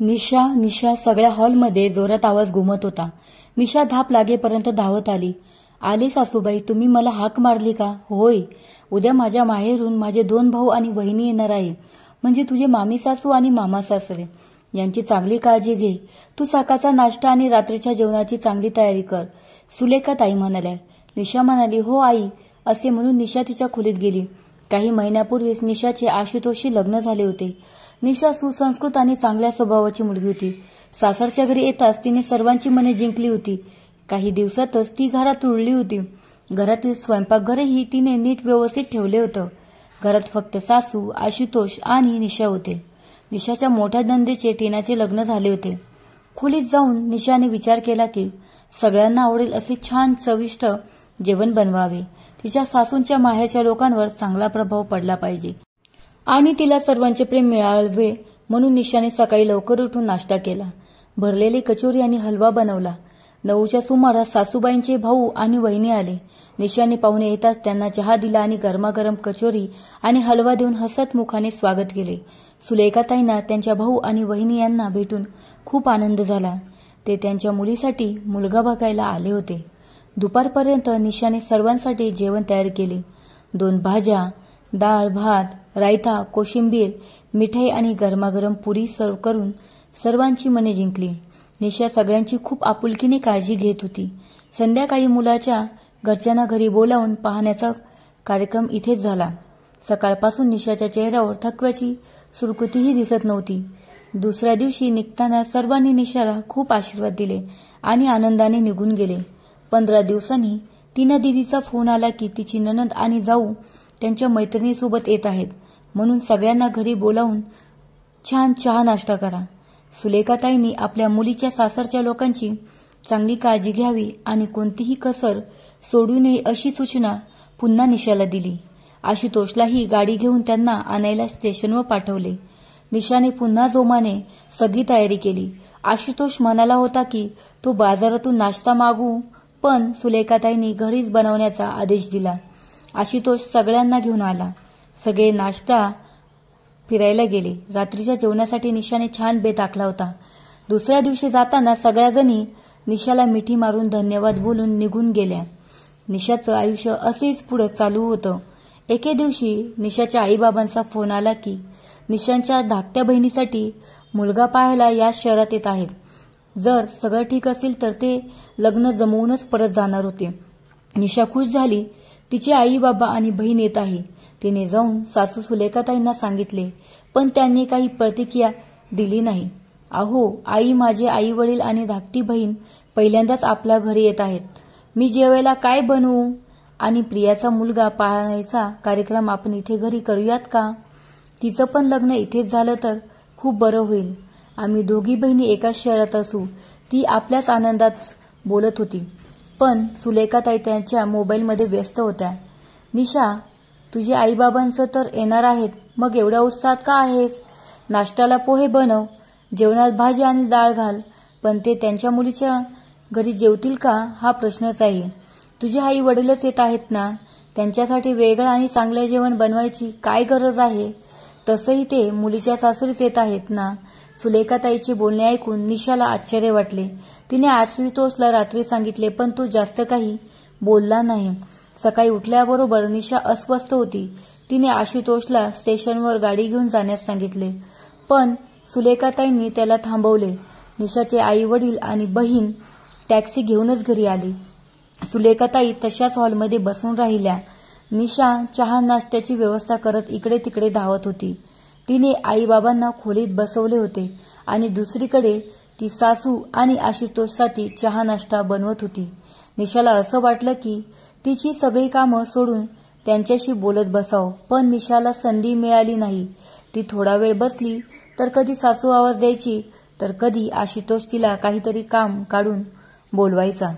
निशा निशा सगळ्या हॉलमध्ये जोरात आवाज घुमत होता। निशा धाप लागेपर्यंत धावत आली। आले सासूबाई, तुम्ही मला हाक मारली का? होय, उद्या माझ्या माहेरून माझे 2 भाऊ आणि वहिनी येणार आहे, म्हणजे तुझे मामी सासू आणि मामा सासरे। यांची चांगली काळजी घे। तू सकाळचा नाश्ता आणि रात्रीच्या जेवणाची चांगली तयारी कर, सुलेखा ताई म्हणाल्या। निशा म्हणाली, हो आई, असे म्हणून निशा तिच्या खोलीत गेली। काही महिन्यापूर्वीच निशाचे आशुतोषशी लग्न झाले होते। निशा सुसंस्कृत आणि चांगल्या स्वभावाची मुलगी होती। सासरच्या घरी येताच तिने सर्वांची मने जिंकली होती। काही दिवसातच ती घरात रुळली होती। घरातील स्वयंपाकघरही तिने नीट व्यवस्थित ठेवले होतं। घरात फक्त सासू, आशुतोष आणि निशा होते। निशाच्या मोठ्या नंदेचे टीनाचे लग्न झाले होते। खोलीत जाऊन निशाने विचार केला की सगळ्यांना आवडेल असे छान चविष्ट जेवण बनवावे। तिच्या सासूंच्या माहेरच्या लोकांवर चांगला प्रभाव पडला पाहिजे आणि तिला सर्वांचे प्रेम मिळावे म्हणून निशाने सकाळी लवकर उठून नाश्ता केला। भरलेली कचोरी आणि हलवा बनवला। 9च्या सुमारास सासूबाईंचे भाऊ आणि वहिनी आले। निशाने पाहुणे येताच त्यांना चहा दिला आणि गरमागरम कचोरी आणि हलवा देऊन हसत मुखाने स्वागत केले। सुलेखाताईंना त्यांच्या भाऊ आणि वहिनी यांना भेटून खूप आनंद झाला। ते त्यांच्या मुलीसाठी मुलगा बघायला आले होते। दुपारपर्यंत निशाने सर्वांसाठी जेवण तयार केले। 2 भाज्या, डाळ, भात, रायता, कोशिंबीर, मिठाई आणि गरमागरम पुरी सर्व करून सर्वांची मने जिंकली। निशा सगळ्यांची खूप आपुलकीने काळजी घेत होती। संध्याकाळी मुलाच्या घरच्यांना घरी बोलावून पाहण्याचा कार्यक्रम इथेच झाला। सकाळपासून निशाच्या चेहऱ्यावर थकव्याची सुरकुतीही दिसत नव्हती। दुसऱ्या दिवशी निघताना सर्वांनी निशाला खूप आशीर्वाद दिले आणि आनंदाने निघून गेले। 15 दिवसांनी टीना दीदीचा फोन आला की तिची नणंद आणि जाऊ त्यांच्या मैत्रिणीसोबत येत आहेत, म्हणून सगळ्यांना घरी बोलावून छान चहा नाश्ता करा। सुलेखाताईंनी आपल्या मुलीच्या सासरच्या लोकांची चांगली काळजी घ्यावी आणि कोणतीही कसर सोडू नये अशी सूचना पुन्हा निशाला दिली। आशुतोषलाही गाडी घेऊन त्यांना आणायला स्टेशनवर पाठवले। निशाने पुन्हा जोमाने सगळी तयारी केली। आशुतोष म्हणाला होता की तो बाजारातून नाश्ता मागू, पण सुलेखाताईंनी घरीच बनवण्याचा आदेश दिला। आशुतोष सगळ्यांना घेऊन आला। सगळे नाश्ता फिरायला गेले। रात्रीच्या जेवणासाठी निशाने छान बेत आखला होता। दुसऱ्या दिवशी जाताना सगळ्याजणी निशाला मिठी मारून धन्यवाद बोलून निघून गेल्या। निशाचं आयुष्य असेच पुढे चालू होतं। एके दिवशी निशाच्या आईबाबांचा फोन आला की निशांच्या धाकट्या बहिणीसाठी मुलगा पाहायला या शहरात येत आहेत। जर सगळं ठीक असेल तर ते लग्न जमवूनच परत जाणार होते। निशा खुश झाली। तिचे आई बाबा आणि बहीण येत आहे। तिने जाऊन सासू सुलेखाताईंना सांगितले, पण त्यांनी काही प्रतिक्रिया दिली नाही। अहो आई, माझे आई वडील आणि धाकटी बहीण पहिल्यांदाच आपल्या घरी येत आहेत। मी जेवायला काय बनवू? आणि प्रियाचा मुलगा पाहायचा कार्यक्रम आपण इथे घरी करूयात का? तिचं पण लग्न इथेच झालं तर खूप बरं होईल। आम्ही दोघी बहिणी एकाच शहरात असू। ती आपल्याच आनंदात बोलत होती, पण सुलेखाताई त्यांच्या मोबाईलमध्ये व्यस्त होत्या। निशा, तुझे आईबाबांचं तर येणार आहेत, मग एवढ्या उत्साहात का आहेस? नाश्त्याला पोहे बनव, जेवणात भाजी आणि डाळ घाल, पण ते त्यांच्या मुलीच्या घरी जेवतील का हा प्रश्नच आहे। तुझे आई वडीलच येत आहेत ना, त्यांच्यासाठी वेगळं आणि चांगलं जेवण बनवायची काय गरज आहे? तसंही ते मुलीच्या सासरीच येत आहेत ना। सुलेखाताईचे बोलणे ऐकून निशाला आश्चर्य वाटले। तिने आशुतोषला रात्री सांगितले, पण तो जास्त काही बोलला नाही। सकाळी उठल्याबरोबर निशा अस्वस्थ होती। तिने आशुतोषला स्टेशनवर गाडी घेऊन जाण्यास सांगितले, पण सुलेखाताईंनी त्याला थांबवले। निशाचे आई वडील आणि बहीण टॅक्सी घेऊनच घरी आली। सुलेखाताई तशाच हॉलमध्ये बसून राहिल्या। निशा चहा नाश्त्याची व्यवस्था करत इकडे तिकडे धावत होती। तिने आईबाबांना खोलीत बसवले होते आणि दुसरीकडे ती सासू आणि आशुतोषसाठी चहा नाश्ता बनवत होती। निशाला असं वाटलं की तिची सगळी कामं सोडून त्यांच्याशी बोलत बसावं, पण निशाला संधी मिळाली नाही। ती थोडा वेळ बसली तर कधी सासू आवाज द्यायची, तर कधी आशुतोष तिला काहीतरी काम काढून बोलवायचा।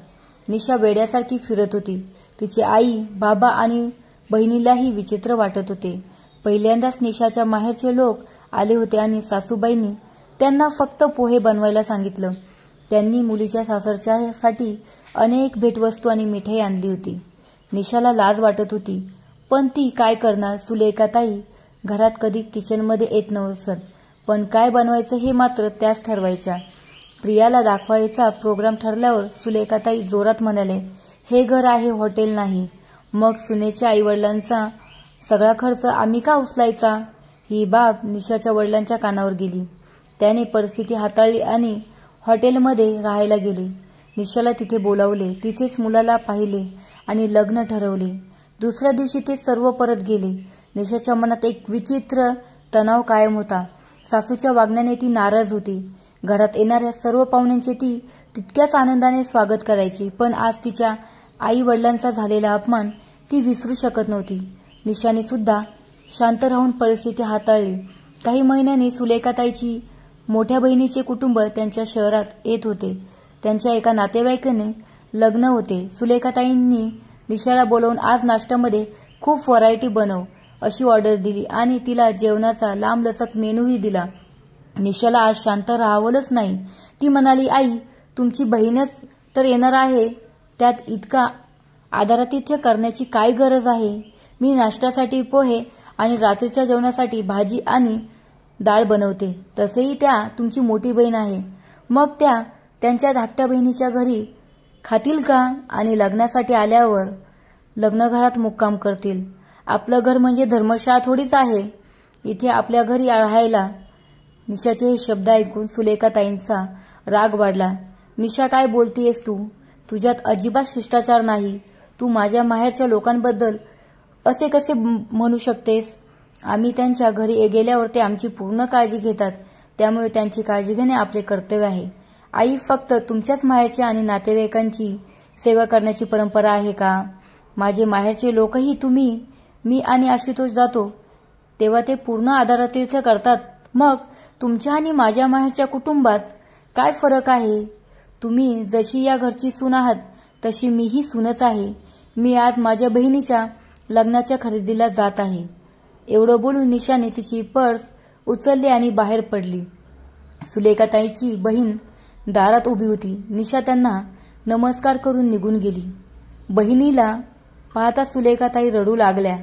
निशा वेड्यासारखी फिरत होती। तिची आई, बाबा आणि बहिणीलाही विचित्र वाटत होते। पहिल्यांदाच निशाच्या माहेरचे लोक आले होते आणि सासूबाईंनी त्यांना फक्त पोहे बनवायला सांगितलं। त्यांनी मुलीच्या सासरच्यासाठी अनेक भेटवस्तू आणि मिठाई आणली होती। निशाला लाज वाटत होती, पण ती काय करणार? सुलेखाताई घरात कधी किचनमध्ये येत नसत, पण काय बनवायचं हे मात्र त्याच ठरवायच्या. प्रियाला दाखवायचा प्रोग्राम ठरल्यावर सुलेखाताई जोरात म्हणाले, हे घर आहे, हॉटेल नाही. मग सुनेच्या आईवडिलांचा सगळा खर्च आम्ही का उचलायचा? ही बाब निशाच्या वडिलांच्या कानावर गेली. त्याने परिस्थिती हाताळली आणि हॉटेलमध्ये राहायला गेले. निशाला तिथे बोलावले, तिथेच मुलाला पाहिले आणि लग्न ठरवले. दुसऱ्या दिवशी ते सर्व परत गेले. निशाच्या मनात एक विचित्र तणाव कायम होता. सासूच्या वागण्याने ती नाराज होती. घरात येणाऱ्या सर्व पाहुण्यांचे ती तितक्याच आनंदाने स्वागत करायची, पण आज तिच्या आई वडिलांचा झालेला अपमान ती विसरू शकत नव्हती. निशाने सुद्धा शांत राहून परिस्थिती हाताळली. काही महिन्यांनी सुलेखाताईची मोठ्या बहिणीचे कुटुंब त्यांच्या शहरात येत होते. त्यांच्या एका नातेवाईकाने लग्न होते. सुलेखाताईंनी निशाला बोलावून आज नाश्त्यामध्ये खूप व्हरायटी बनव अशी ऑर्डर दिली आणि तिला जेवणाचा लांबलचक मेनूही दिला. निशाला आज शांत राहावलंच नाही. ती म्हणाली, आई, तुमची बहीणच तर येणार आहे, त्यात इतका आदरातिथ्य करण्याची काय गरज आहे? मी नाश्त्यासाठी पोहे आणि रात्रीच्या जेवणासाठी भाजी आणि डाळ बनवते. तसेही त्या तुमची मोठी बहीण आहे. मग त्या त्यांच्या धाकट्या बहिणीच्या घरी खातील का? आणि लग्नासाठी आल्यावर लग्नघरात मुक्काम करतील. आपलं घर म्हणजे धर्मशाळा थोडीच आहे, इथे आपल्या घरी राहायला. निशाचे हे शब्द ऐकून सुलेखाताईंचा राग वाढला. निशा, काय बोलतेयस तू? तुझ्यात अजिबात शिष्टाचार नाही. तू माझ्या माहेरच्या लोकांबद्दल असे कसे म्हणू शकतेस? आम्ही त्यांच्या घरी गेल्यावर ते आमची पूर्ण काळजी घेतात, त्यामुळे त्यांची काळजी घेणे आपले कर्तव्य आहे. आई, फक्त तुमच्याच माहेरची आणि नातेवाईकांची सेवा करण्याची परंपरा आहे का? माझे माहेरचे लोकही मी आणि आशुतोष जातो तेव्हा ते पूर्ण आदरातिथ्य करतात. मग तुमच्या आणि माझ्या माहेरच्या कुटुंबात काय फरक आहे? तुम्ही जशी या घरची सून आहात तशी मीही सूनच आहे. मी आज माझ्या बहिणीच्या लग्नाच्या खरेदीला जात आहे. एवढं बोलून निशाने तिची पर्स उचलली आणि बाहेर पडली. सुलेखाताईची बहीण दारात उभी होती. निशा त्यांना नमस्कार करून निघून गेली. बहिणीला पाहता सुलेखाताई रडू लागल्या.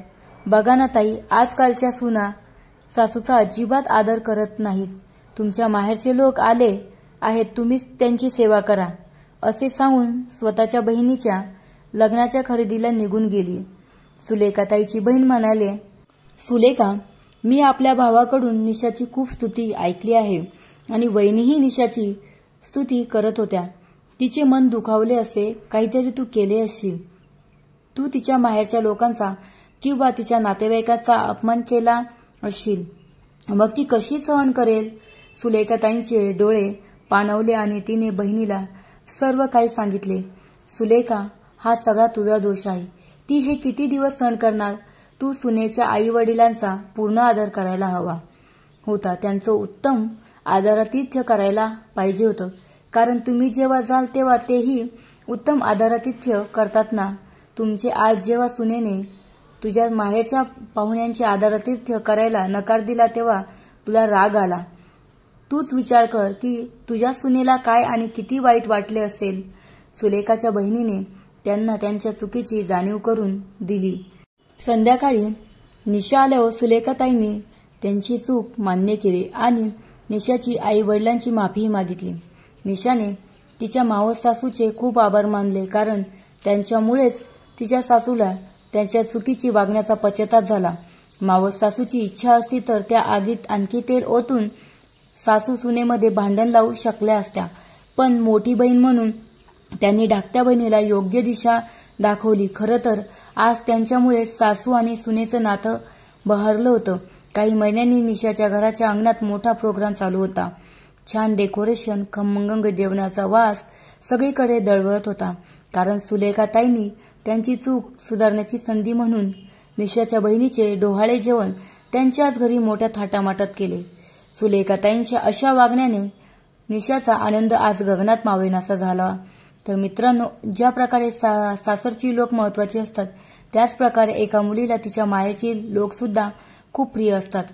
बघा ना ताई, आजकालच्या सुना सासूचा अजिबात आदर करत नाहीत. तुमच्या माहेरचे लोक आले आहेत, तुम्हीच त्यांची सेवा करा असे सांगून स्वतःच्या बहिणीच्या लग्नाच्या खरेदीला निघून गेली. सुलेखाताईची बहीण म्हणाले, सुलेखा, मी आपल्या भावाकडून निशाची खूप स्तुती ऐकली आहे आणि वहिनीही निशाची स्तुती करत होत्या. तिचे मन दुखावले असे काहीतरी तू केले असशील. तू तिच्या माहेरच्या लोकांचा किंवा तिच्या नातेवाईकाचा अपमान केला असशील. मग ती कशी सहन करेल? सुलेखाताईंचे डोळे पाणवले आणि तिने बहिणीला सर्व काही सांगितले. सुलेखा, हा सगळा तुझा दोष आहे. ती हे किती दिवस सहन करणार? तू सुनेच्या आई वडिलांचा पूर्ण आदर करायला हवा होता. त्यांचं उत्तम आदरातिथ्य करायला पाहिजे होतं, कारण तुम्ही जेव्हा जाल तेव्हा तेही उत्तम आदरातिथ्य करतात ना. तुमचे आज जेव्हा सुनेने तुझ्या माहेरच्या पाहुण्यांचे आदरातिथ्य करायला नकार दिला तेव्हा तुला राग आला. तूच विचार कर की तुझ्या सुनेला काय आणि किती वाईट वाटले असेल. सुलेखाच्या बहिणीने त्यांना त्यांच्या चुकीची जाणीव करून दिली. संध्याकाळी निशा आल्यावर सुलेखाताईंनी त्यांची चूक मान्य केली आणि निशाची आई वडिलांची माफीही मागितली. निशाने तिच्या मावस सासूचे खूप आभार मानले, कारण त्यांच्यामुळेच तिच्या सासूला त्यांच्या चुकीची वागण्याचा पश्चाताप झाला. मावस सासूची इच्छा असती तर त्या आगीत आणखी तेल ओतून सासू सुनेमध्ये भांडण लावू शकल्या असत्या, पण मोठी बहीण म्हणून त्यांनी धाकट्या बहिणीला योग्य दिशा दाखवली. खरं तर आज त्यांच्यामुळे सासू आणि सुनेचं नातं बहरलं होतं. काही महिन्यांनी निशाच्या घराच्या अंगणात मोठा प्रोग्राम चालू होता. छान डेकोरेशन, खमंग जेवणाचा वास सगळीकडे दळवळत होता, कारण सुलेखाताईंनी त्यांची चूक सुधारण्याची संधी म्हणून निशाच्या बहिणीचे डोहाळे जेवण त्यांच्याच घरी मोठ्या थाटामाटात केले. सुलेखाताईंच्या अशा वागण्याने निशाचा आनंद आज गगनात मावेनासा झाला. तर मित्रांनो, ज्या प्रकारे सासरची लोक महत्वाची असतात, त्याच प्रकारे एका मुलीला तिच्या माहेरची लोक सुद्धा खूप प्रिय असतात.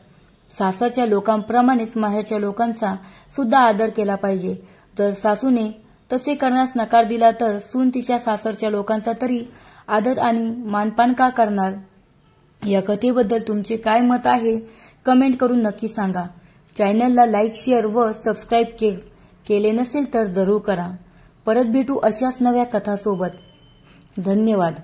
सासरच्या लोकांप्रमाणेच माहेरच्या लोकांचा सुद्धा आदर केला पाहिजे. जर सासूने तसे करण्यास नकार दिला तर सून तिच्या सासरच्या लोकांचा तरी आदर आणि मानपान का करणार? या कथेबद्दल तुमचे काय मत आहे? कमेंट करून नक्की सांगा. चॅनलला लाईक, शेअर व सबस्क्राईब केले नसेल तर जरूर करा. परत भेटू अशाच नव्या कथासोबत. धन्यवाद.